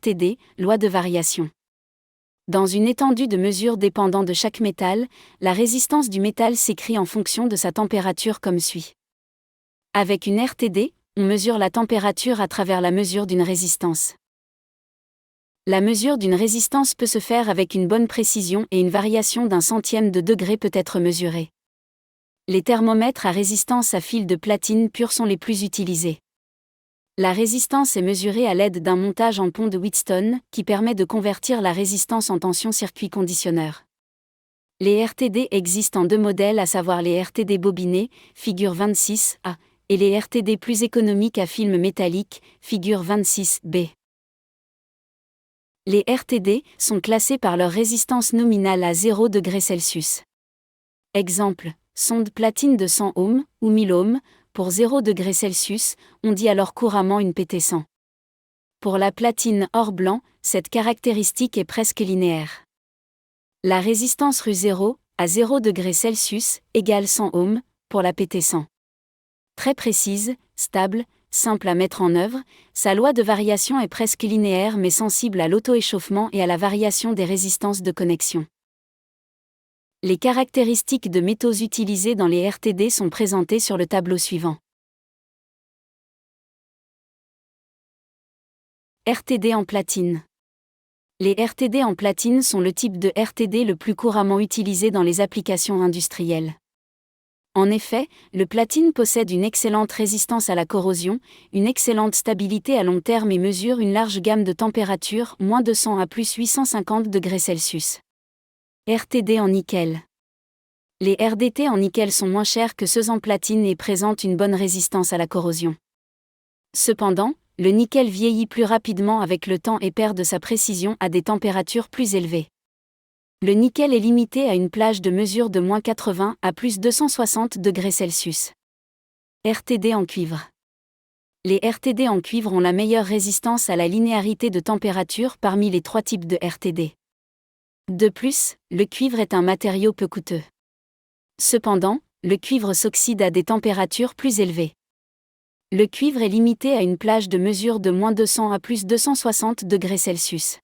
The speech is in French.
TD, loi de variation. Dans une étendue de mesure dépendant de chaque métal, la résistance du métal s'écrit en fonction de sa température comme suit. Avec une RTD, on mesure la température à travers la mesure d'une résistance. La mesure d'une résistance peut se faire avec une bonne précision et une variation d'un centième de degré peut être mesurée. Les thermomètres à résistance à fil de platine pure sont les plus utilisés. La résistance est mesurée à l'aide d'un montage en pont de Wheatstone, qui permet de convertir la résistance en tension circuit conditionneur. Les RTD existent en deux modèles, à savoir les RTD bobinés, figure 26A, et les RTD plus économiques à film métallique, figure 26B. Les RTD sont classés par leur résistance nominale à 0 degré Celsius. Exemple, sonde platine de 100 ohms ou 1000 ohms, pour 0 degré Celsius, on dit alors couramment une PT100. Pour la platine or blanc, cette caractéristique est presque linéaire. La résistance Ru0, à 0 degré Celsius, égale 100 ohms, pour la PT100. Très précise, stable, simple à mettre en œuvre, sa loi de variation est presque linéaire mais sensible à l'auto-échauffement et à la variation des résistances de connexion. Les caractéristiques de métaux utilisés dans les RTD sont présentées sur le tableau suivant. RTD en platine. Les RTD en platine sont le type de RTD le plus couramment utilisé dans les applications industrielles. En effet, le platine possède une excellente résistance à la corrosion, une excellente stabilité à long terme et mesure une large gamme de températures, -200 à +850 degrés Celsius. RTD en nickel. Les RDT en nickel sont moins chers que ceux en platine et présentent une bonne résistance à la corrosion. Cependant, le nickel vieillit plus rapidement avec le temps et perd de sa précision à des températures plus élevées. Le nickel est limité à une plage de mesure de -80 à +260 degrés Celsius. RTD en cuivre. Les RTD en cuivre ont la meilleure résistance à la linéarité de température parmi les trois types de RTD. De plus, le cuivre est un matériau peu coûteux. Cependant, le cuivre s'oxyde à des températures plus élevées. Le cuivre est limité à une plage de mesure de -200 à +260 degrés Celsius.